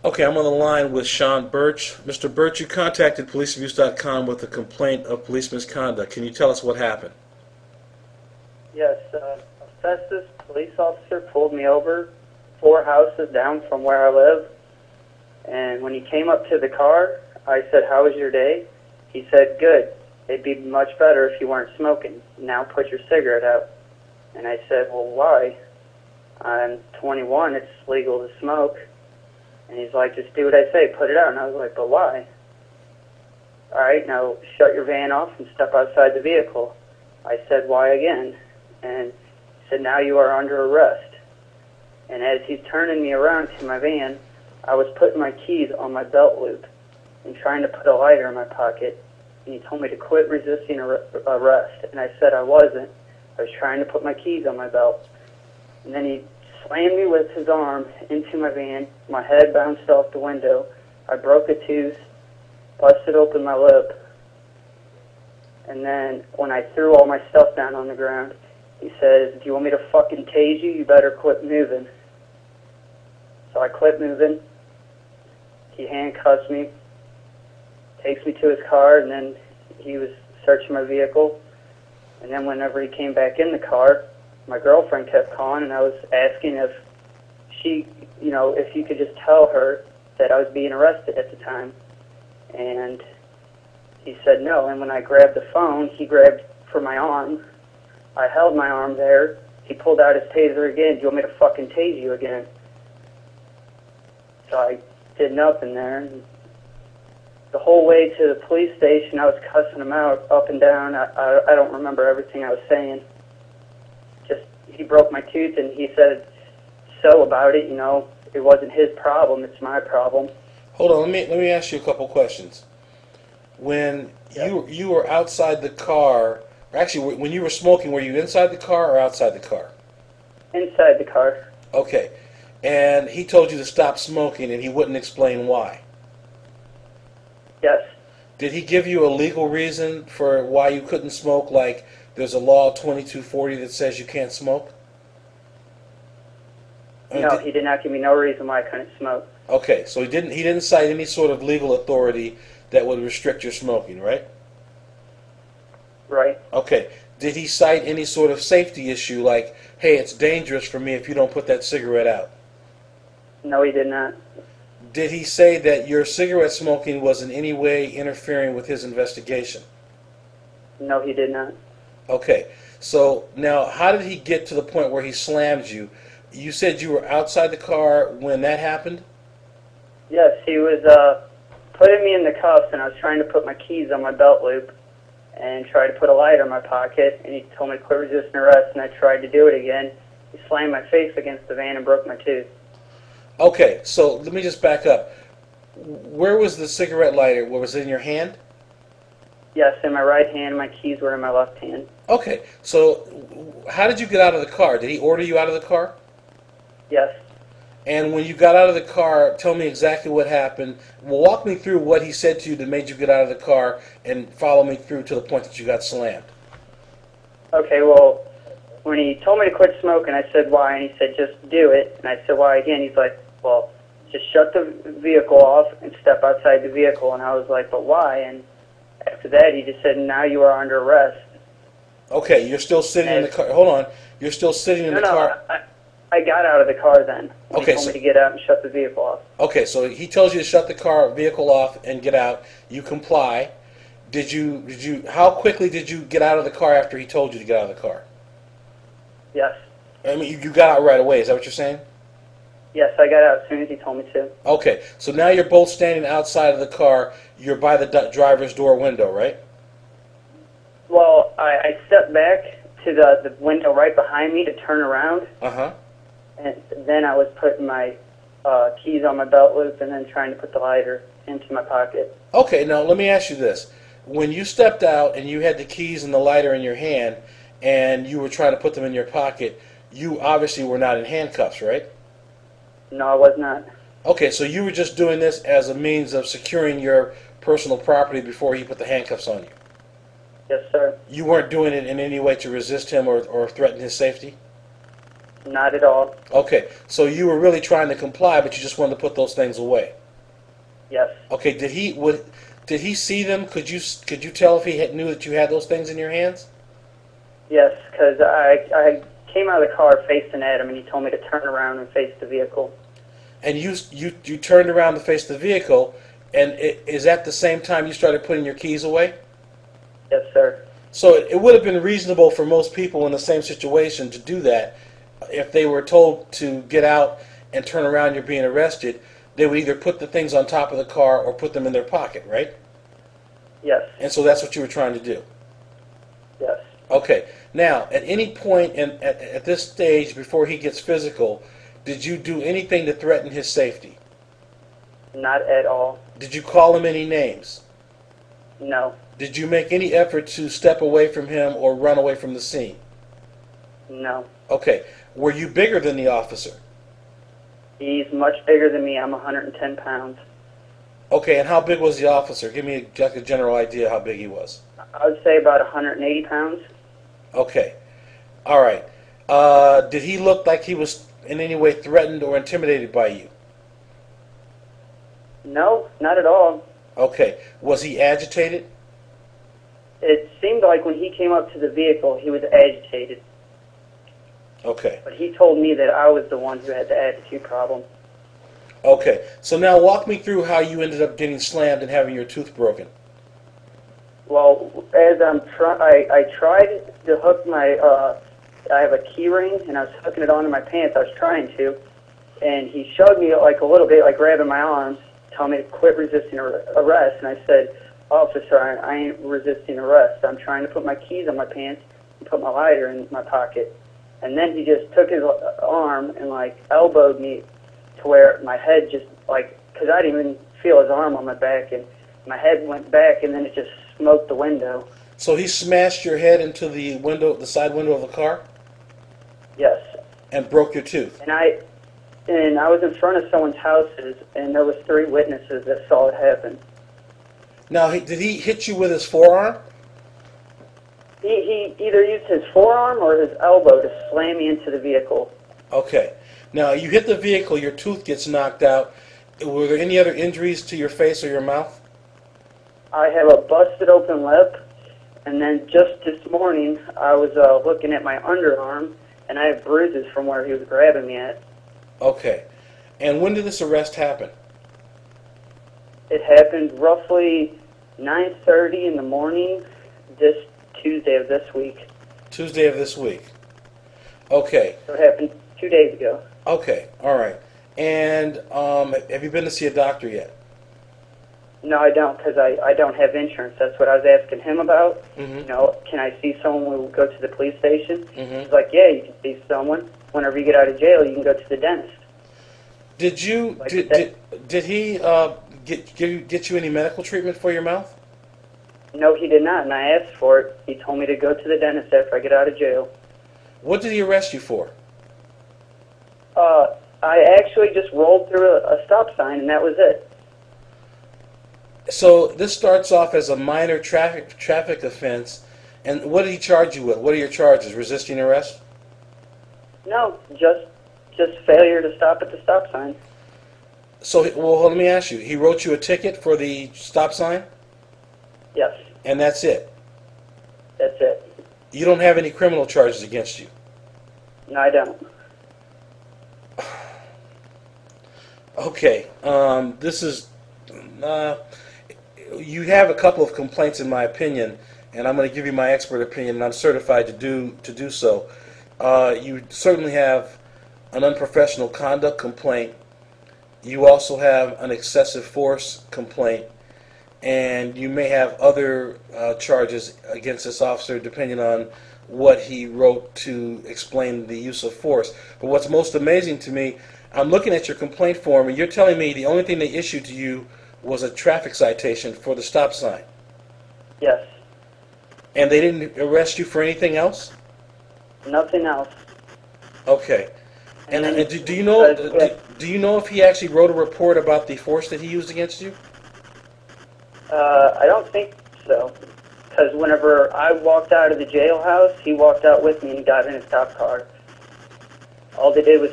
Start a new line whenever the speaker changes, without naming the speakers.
Okay, I'm on the line with Sean Birch. Mr. Birch, you contacted policeabuse.com with a complaint of police misconduct. Can you tell us what happened?
Yes, a Festus police officer pulled me over 4 houses down from where I live, and when he came up to the car, I said, "How was your day?" He said, "Good. It'd be much better if you weren't smoking. Now put your cigarette out." And I said, "Well, why? I'm 21. It's legal to smoke." And he's like, "Just do what I say. Put it out." And I was like, "But why?" "All right, now shut your van off and step outside the vehicle." I said, "Why again?" And he said, "Now you are under arrest." And as he's turning me around to my van, I was putting my keys on my belt loop and trying to put a lighter in my pocket. And he told me to quit resisting arrest. And I said I wasn't. I was trying to put my keys on my belt. And then he slammed me with his arm into my van. My head bounced off the window. I broke a tooth, busted open my lip. And then when I threw all my stuff down on the ground, he says, "Do you want me to fucking tase you? You better quit moving." So I quit moving. He handcuffs me, takes me to his car, and then he was searching my vehicle. And then whenever he came back in the car, my girlfriend kept calling, and I was asking if she, if you could just tell her that I was being arrested at the time. And he said no. And when I grabbed the phone, he grabbed for my arm. I held my arm there. He pulled out his taser again. "Do you want me to fucking tase you again?" So I did nothing there. And the whole way to the police station, I was cussing him out up and down. I don't remember everything I was saying. Just, he broke my tooth, and he said so about it. It wasn't his problem. It's my problem.
Hold on, let me ask you a couple questions. When you were outside the car, or actually when you were smoking, were you inside the car or outside the car?
Inside the car.
Okay. And he told you to stop smoking, and he wouldn't explain why.
Yes.
Did he give you a legal reason for why you couldn't smoke, like there's a law 2240 that says you can't smoke?
No, he did not give me no reason why I couldn't smoke.
Okay, so he didn't cite any sort of legal authority that would restrict your smoking, right?
Right.
Okay. Did he cite any sort of safety issue, like, hey, it's dangerous for me if you don't put that cigarette out?
No, he did not.
Did he say that your cigarette smoking was in any way interfering with his investigation?
No, he did not.
Okay. So now, how did he get to the point where he slammed you? You said you were outside the car when that happened?
Yes, he was putting me in the cuffs, and I was trying to put my keys on my belt loop and tried to put a lighter in my pocket, and he told me to quit resisting arrest, and I tried to do it again. He slammed my face against the van and broke my tooth.
Okay, so let me just back up. Where was the cigarette lighter? Was it in your hand?
Yes, in my right hand. My keys were in my left hand.
Okay, so how did you get out of the car? Did he order you out of the car?
Yes.
And when you got out of the car, tell me exactly what happened. Walk me through what he said to you that made you get out of the car, and follow me through to the point that you got slammed.
Okay, well, when he told me to quit smoking, I said, "Why?" And he said, "Just do it." And I said, "Why again?" He's like, "Well, just shut the vehicle off and step outside the vehicle." And I was like, "But why?" And after that, he just said, "Now you are under arrest."
Okay, you're still sitting in the car. Hold on. You're still sitting in the car.
I got out of the car then.
Okay,
he told me to get out and shut the vehicle off.
Okay, so he tells you to shut the vehicle off and get out. You comply. How quickly did you get out of the car after he told you to get out of the car?
Yes.
I mean, you got out right away. Is that what you're saying?
Yes, I got out as soon as he told me to.
Okay, so now you're both standing outside of the car. You're by the driver's door window, right?
Well, I stepped back to the window right behind me to turn around.
Uh-huh.
And then I was putting my keys on my belt loop and then trying to put the lighter into my pocket.
Okay, now let me ask you this. When you stepped out and you had the keys and the lighter in your hand and you were trying to put them in your pocket, you obviously were not in handcuffs, right?
No, I was not.
Okay, so you were just doing this as a means of securing your personal property before he put the handcuffs on you?
Yes, sir.
You weren't doing it in any way to resist him or threaten his safety?
Not at all.
Okay, so you were really trying to comply, but you just wanted to put those things away.
Yes.
Okay, did he see them? Could you tell if he knew that you had those things in your hands?
Yes, because I came out of the car facing at him, and he told me to turn around and face the vehicle.
And you turned around to face the vehicle, and is that the same time you started putting your keys away?
Yes, sir.
So it would have been reasonable for most people in the same situation to do that. If they were told to get out and turn around, you're being arrested, they would either put the things on top of the car or put them in their pocket, right?
Yes.
And so that's what you were trying to do.
Yes.
Okay. Now, at any point at this stage before he gets physical, did you do anything to threaten his safety?
Not at all.
Did you call him any names?
No.
Did you make any effort to step away from him or run away from the scene?
No.
Okay. Were you bigger than the officer?
He's much bigger than me. I'm 110 pounds.
Okay, and how big was the officer? Give me a general idea how big he was.
I would say about 180 pounds.
Okay. All right. Did he look like he was in any way threatened or intimidated by you?
No, not at all.
Okay. Was he agitated?
It seemed like when he came up to the vehicle, he was agitated.
Okay.
But he told me that I was the one who had the attitude problem.
Okay. So now walk me through how you ended up getting slammed and having your tooth broken.
Well, as I tried to hook my, I have a key ring, and I was hooking it onto my pants. I was trying to, and he shoved me like a little bit, like grabbing my arms, telling me to quit resisting arrest. And I said, "Officer, I ain't resisting arrest. I'm trying to put my keys on my pants and put my lighter in my pocket." And then he just took his arm and like elbowed me to where my head just like, because I didn't even feel his arm on my back, and my head went back, and then it just smoked the window.
So he smashed your head into the window, the side window of the car?
Yes.
And broke your tooth?
And I was in front of someone's houses, and there was 3 witnesses that saw it happen.
Now, did he hit you with his forearm?
He either used his forearm or his elbow to slam me into the vehicle.
Okay. Now, you hit the vehicle, your tooth gets knocked out. Were there any other injuries to your face or your mouth?
I have a busted open lip, and then just this morning I was looking at my underarm, and I have bruises from where he was grabbing me at.
Okay. And when did this arrest happen?
It happened roughly 9:30 in the morning this Tuesday of this week.
Tuesday of this week. Okay.
So it happened 2 days ago.
Okay. All right. And have you been to see a doctor yet?
No, I don't, because I don't have insurance. That's what I was asking him about.
Mm-hmm.
You know, can I see someone when we go to the police station?
Mm-hmm.
He's like, yeah, you can see someone. Whenever you get out of jail, you can go to the dentist.
Did you
Like
did he get you any medical treatment for your mouth?
No, he did not, and I asked for it. He told me to go to the dentist after I get out of jail.
What did he arrest you for?
I actually just rolled through a stop sign, and that was it.
So this starts off as a minor traffic offense, and what did he charge you with? What are your charges? Resisting arrest?
No, just failure to stop at the stop sign.
So, well, let me ask you. He wrote you a ticket for the stop sign?
Yes,
And that's it?
that's it.
You don't have any criminal charges against you?
No, I don't.
Okay. This is... you have a couple of complaints, in my opinion, and I'm going to give you my expert opinion, and I'm certified to do so. You certainly have an unprofessional conduct complaint. You also have an excessive force complaint, and you may have other charges against this officer depending on what he wrote to explain the use of force. But what's most amazing to me, I'm looking at your complaint form, and you're telling me the only thing they issued to you was a traffic citation for the stop sign.
Yes.
And they didn't arrest you for anything else?
Nothing else.
Okay. And do you know if he actually wrote a report about the force that he used against you?
I don't think so. Because whenever I walked out of the jailhouse, he walked out with me and got in his cop car. all they did was